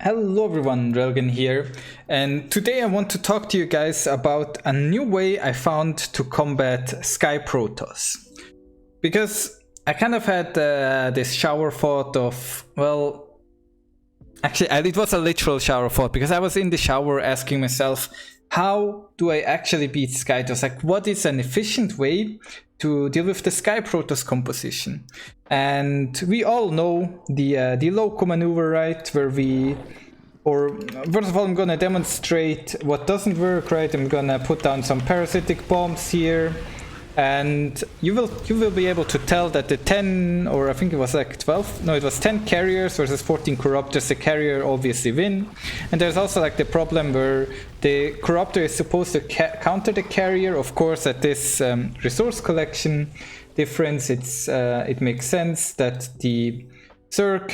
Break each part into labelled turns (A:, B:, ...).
A: Hello everyone, Railgan here, and today I want to talk to you guys about a new way I found to combat Sky Protoss. Because I kind of had this shower thought of, well, actually it was a literal shower thought, because I was in the shower asking myself, how do I actually beat Skytoss? Like, what is an efficient way to deal with the Sky Protoss composition? And we all know the Lowko Maneuver, right? Where first of all, I'm gonna demonstrate what doesn't work, right? I'm gonna put down some parasitic bombs here, and you will be able to tell that the 10, or I think it was like 12, no, it was 10 carriers versus 14 corruptors. The carrier obviously win, and there's also like the problem where the corruptor is supposed to counter the carrier. Of course, at this resource collection difference, it makes sense that the Zerg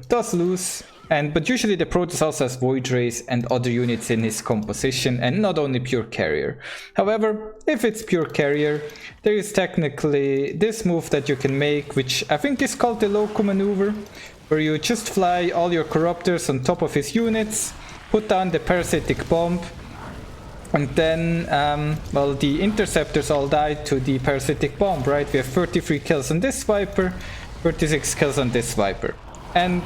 A: does lose. But usually the Protoss also has Void Rays and other units in his composition, and not only pure carrier. However, if it's pure carrier, there is technically this move that you can make, which I think is called the Lowko Maneuver, where you just fly all your corruptors on top of his units, put down the parasitic bomb, and then, well, the interceptors all died to the parasitic bomb, right? We have 33 kills on this Viper, 36 kills on this Viper. And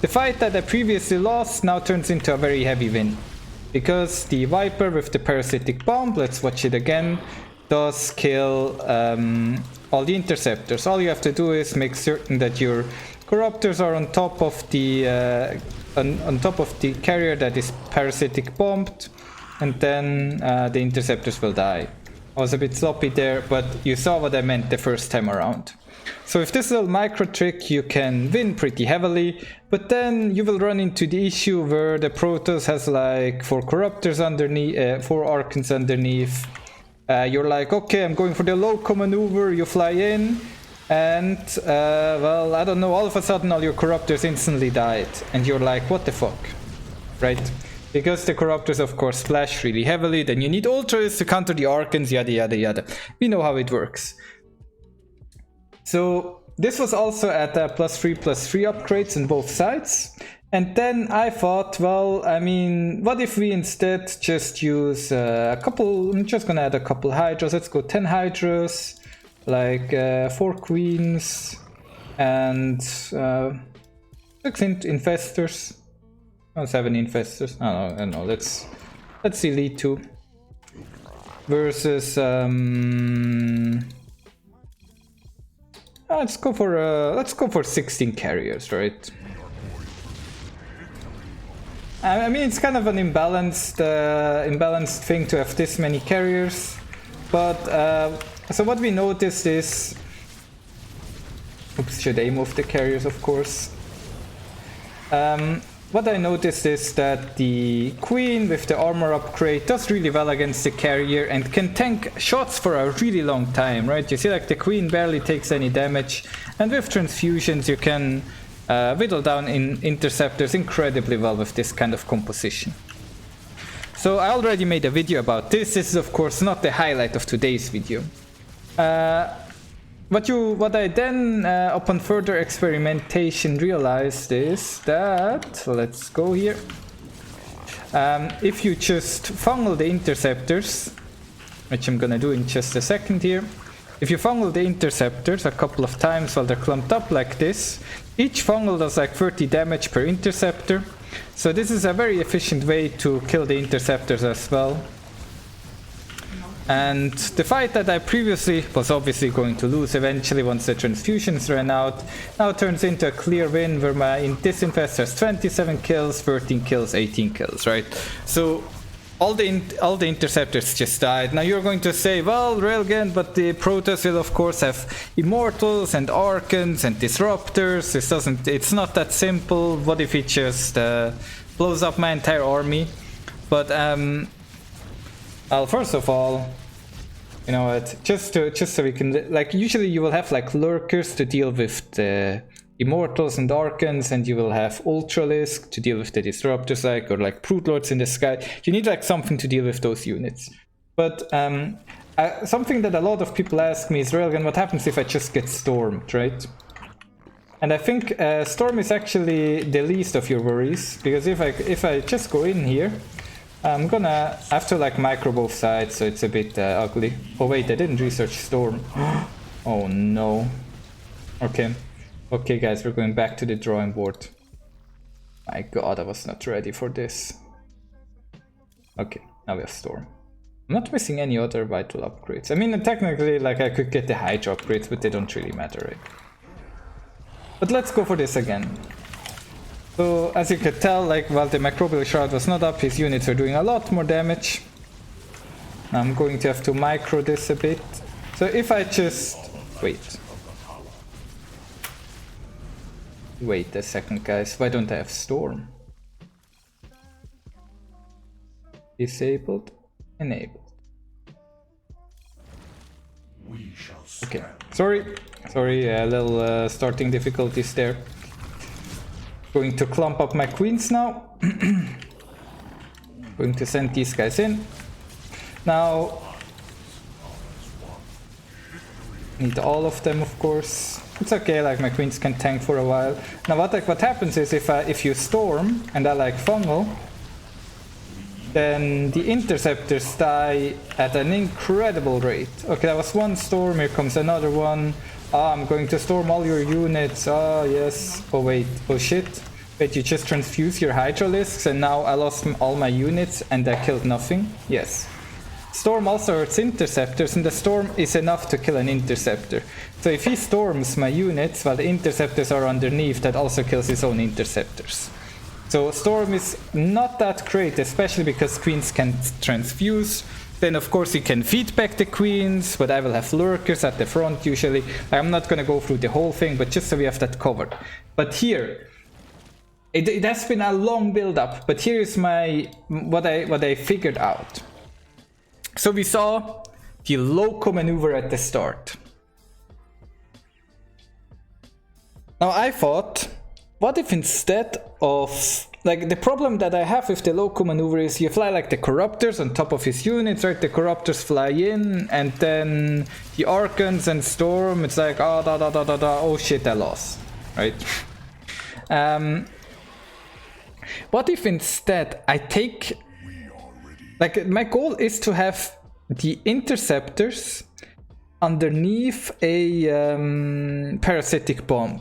A: the fight that I previously lost now turns into a very heavy win, because the Viper with the parasitic bomb, let's watch it again, does kill all the interceptors. All you have to do is make certain that your corruptors are on top of the on top of the carrier that is parasitic bombed, and then the interceptors will die. I was a bit sloppy there, but you saw what I meant the first time around. So with this little micro trick you can win pretty heavily, but then you will run into the issue where the Protoss has like 4 corruptors underneath, 4 Archons underneath. You're like, okay, I'm going for the Lowko Maneuver, you fly in, and well, I don't know, all of a sudden all your corruptors instantly died, and you're like, what the fuck, right? Because the corruptors of course splash really heavily, then you need ultras to counter the Archons, yada yada yada. We know how it works. So this was also at +3/+3 upgrades on both sides. And then I thought, well, I mean, what if we instead just use a couple, I'm just gonna add a couple Hydras. Let's go 10 Hydras, like 4 Queens, and 6 Infestors. Oh, 7 Infestors. I don't know. Let's elite 2 versus let's go for 16 carriers, right? I mean, it's kind of an imbalanced thing to have this many carriers, but so what we noticed is, oops, should I move the carriers? Of course. What I noticed is that the Queen with the armor upgrade does really well against the carrier and can tank shots for a really long time, right? You see, like, the Queen barely takes any damage, and with transfusions you can whittle down in interceptors incredibly well with this kind of composition. So I already made a video about this. This is of course not the highlight of today's video. What I then, upon further experimentation, realized is that, let's go here, if you just fungal the interceptors, which I'm gonna do in just a second here, if you fungal the interceptors a couple of times while they're clumped up like this, each fungal does like 30 damage per interceptor, so this is a very efficient way to kill the interceptors as well. And the fight that I previously was obviously going to lose eventually once the transfusions ran out, now turns into a clear win where this Infestor has 27 kills, 13 kills, 18 kills, right? So all the interceptors just died. Now you're going to say, well, Railgan, but the Protoss will of course have Immortals and Archons and Disruptors. It's not that simple. What if it just blows up my entire army? But well, first of all, you know what, just so we can, like, usually you will have like lurkers to deal with the Immortals and Archons, and you will have Ultralisk to deal with the Disruptors, like, or like Brood Lords in the sky. You need like something to deal with those units. But something that a lot of people ask me is, Railgan, what happens if I just get stormed, right? And I think Storm is actually the least of your worries, because if I just go in here, I'm gonna have to like micro both sides, so it's a bit ugly. Oh wait, I didn't research Storm. Oh no. Okay. Okay guys, we're going back to the drawing board. My god, I was not ready for this. Okay, now we have Storm. I'm not missing any other vital upgrades. I mean, technically, like, I could get the Hydra upgrades, but they don't really matter, right? But let's go for this again. So, as you could tell, like, while the Microbial Shroud was not up, his units are doing a lot more damage. I'm going to have to micro this a bit. So if I just... Wait a second, guys. Why don't I have Storm? Disabled. Enabled. Okay, sorry, a little starting difficulties there. Going to clump up my queens now. Going to send these guys in. Now, need all of them, of course. It's okay, like my queens can tank for a while. Now what happens is if you storm and I like fungal, then the interceptors die at an incredible rate. Okay, that was one storm, here comes another one. Ah, I'm going to storm all your units. Ah, yes. Oh wait, oh shit. Wait, you just transfuse your Hydralisks and now I lost all my units and I killed nothing? Yes. Storm also hurts interceptors, and the storm is enough to kill an interceptor. So if he storms my units while the interceptors are underneath, that also kills his own interceptors. So Storm is not that great, especially because queens can transfuse. Then of course you can feed back the queens, but I will have lurkers at the front usually. I'm not gonna go through the whole thing, but just so we have that covered. But here, it has been a long build up, but here is my what I figured out. So we saw the Lowko Maneuver at the start. Now I thought, what if instead of, like, the problem that I have with the Lowko Maneuver is you fly like the Corruptors on top of his units, right? The Corruptors fly in, and then the Archons and Storm, it's like, oh, oh shit, I lost, right? What if instead I take, like, my goal is to have the interceptors underneath a parasitic bomb.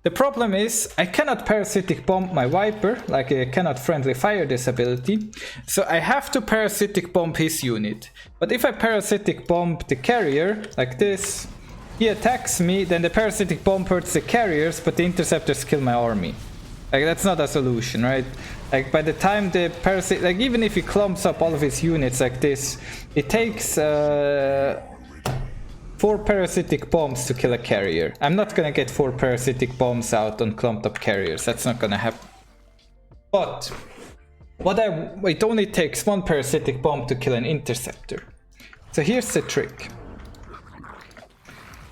A: The problem is I cannot parasitic bomb my Viper, like I cannot friendly fire this ability, so I have to parasitic bomb his unit. But if I parasitic bomb the carrier, like this, he attacks me, then the parasitic bomb hurts the carriers, but the interceptors kill my army. Like, that's not a solution, right? Like, by the time the parasite, like, even if he clumps up all of his units like this, it takes 4 parasitic bombs to kill a carrier. I'm not gonna get 4 parasitic bombs out on clumped up carriers. That's not gonna happen. But it only takes 1 parasitic bomb to kill an interceptor. So here's the trick.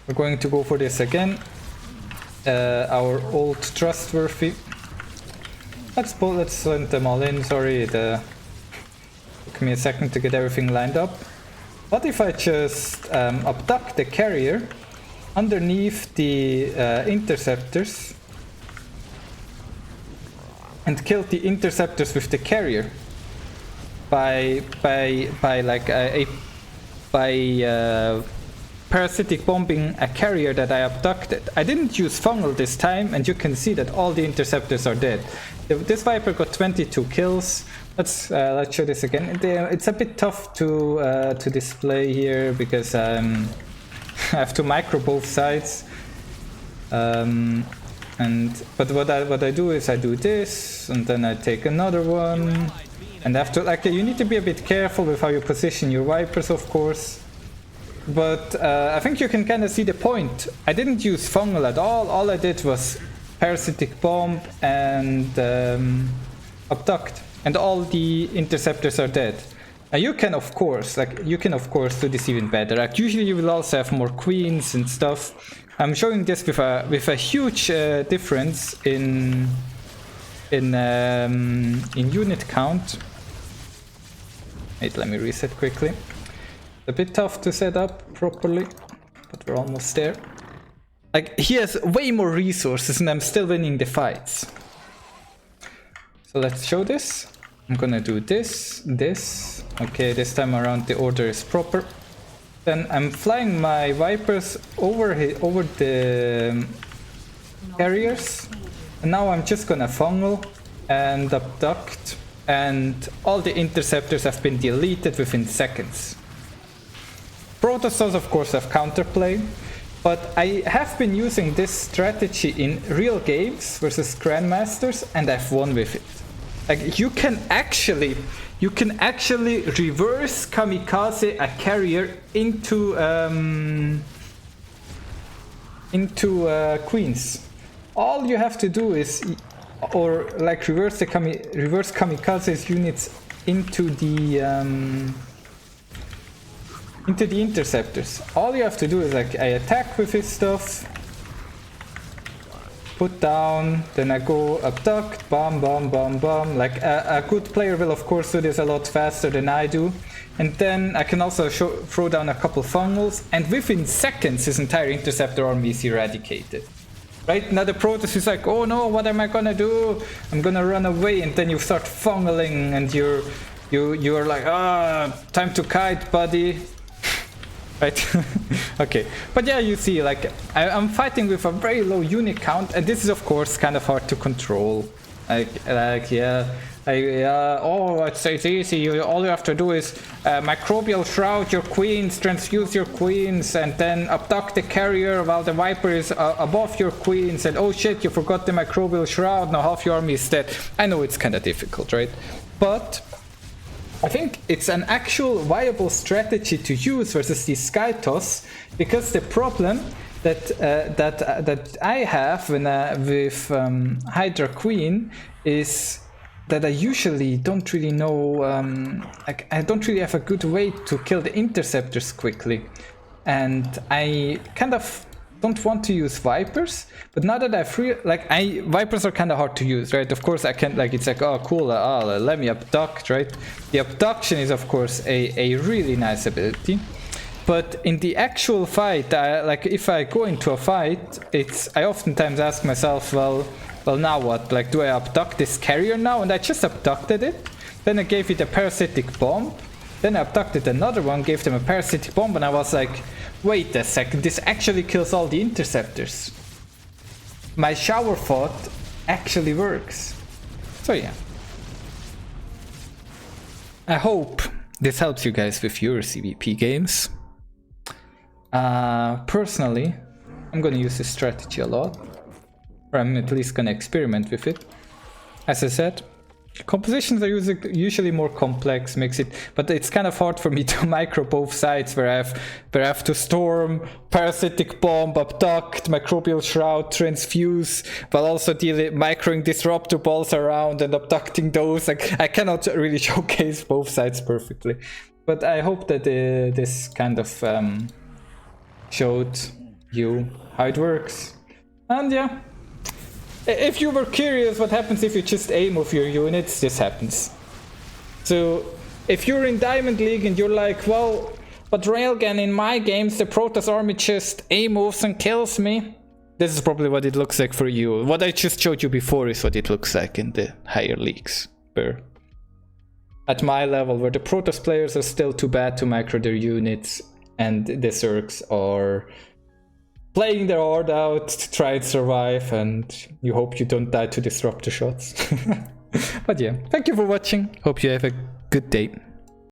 A: We're going to go for this again. Our old trustworthy. Let's send them all in. Sorry, it took me a second to get everything lined up. What if I just abduct the carrier underneath the interceptors and kill the interceptors with the carrier by parasitic bombing a carrier that I abducted. I didn't use fungal this time, and you can see that all the interceptors are dead. This Viper got 22 kills. Let's show this again. It's a bit tough to display here because I have to micro both sides. But what I do is I do this, and then I take another one, and after, like, you need to be a bit careful with how you position your Vipers, of course. But I think you can kind of see the point. I didn't use fungal at all. All I did was parasitic bomb and abduct, and all the interceptors are dead. Now you can of course do this even better. Like, usually you will also have more queens and stuff. I'm showing this with a huge difference in unit count. Wait, let me reset quickly. A bit tough to set up properly, but we're almost there. Like, he has way more resources and I'm still winning the fights. So let's show this. I'm gonna do this. Okay, this time around the order is proper. Then I'm flying my Vipers over the carriers. And now I'm just gonna Fungal and Abduct. And all the interceptors have been deleted within seconds. Protoss, of course, have counterplay. But I have been using this strategy in real games versus Grandmasters, and I've won with it. Like, you can actually reverse kamikaze a carrier into queens. All you have to do is, or like reverse kamikaze's units into the interceptors. All you have to do is, like, I attack with his stuff, put down, then I go abduct, bam, bam, bam, bam. Like, a good player will of course do this a lot faster than I do. And then I can also throw down a couple fungals, and within seconds his entire interceptor army is eradicated. Right? Now the Protoss is like, oh no, what am I gonna do? I'm gonna run away, and then you start fungaling and you're like, time to kite, buddy. Right? Okay, but yeah, you see, like, I'm fighting with a very low unit count, and this is of course kind of hard to control. Oh, it's easy. All you have to do is microbial shroud your queens, transfuse your queens, and then abduct the carrier while the Viper is above your queens, and oh shit, you forgot the microbial shroud, now half your army is dead. I know it's kind of difficult, right? But I think it's an actual viable strategy to use versus the Skytoss, because the problem that I have when with Hydra Queen is that I usually don't really know, I don't really have a good way to kill the interceptors quickly, and I kind of don't want to use Vipers. But now that Vipers are kind of hard to use, right? Of course I can, like, it's like, oh cool, let me abduct, right? The abduction is of course a really nice ability. But in the actual fight, like, if I go into a fight, I oftentimes ask myself, well now what? Like, do I abduct this carrier now? And I just abducted it. Then I gave it a parasitic bomb. Then I abducted another one, gave them a parasitic bomb, and I was like, wait a second, this actually kills all the interceptors. My shower thought actually works. So yeah. I hope this helps you guys with your CVP games. Personally, I'm gonna use this strategy a lot. Or I'm at least gonna experiment with it. As I said, compositions are usually more complex, but it's kind of hard for me to micro both sides, where I have to storm, parasitic bomb, abduct, microbial shroud, transfuse, while also microing disruptor balls around and abducting those. Like, I cannot really showcase both sides perfectly. But I hope that this kind of showed you how it works. And yeah. If you were curious what happens if you just aim with your units, this happens. So if you're in Diamond League and you're like, well, but Railgan, in my games the Protoss army just aim moves and kills me, this is probably what it looks like for you. What I just showed you before is what it looks like in the higher leagues, where at my level, where the Protoss players are still too bad to micro their units, and the Zergs are playing their heart out to try and survive, and you hope you don't die to disruptor shots. But yeah, thank you for watching. Hope you have a good day.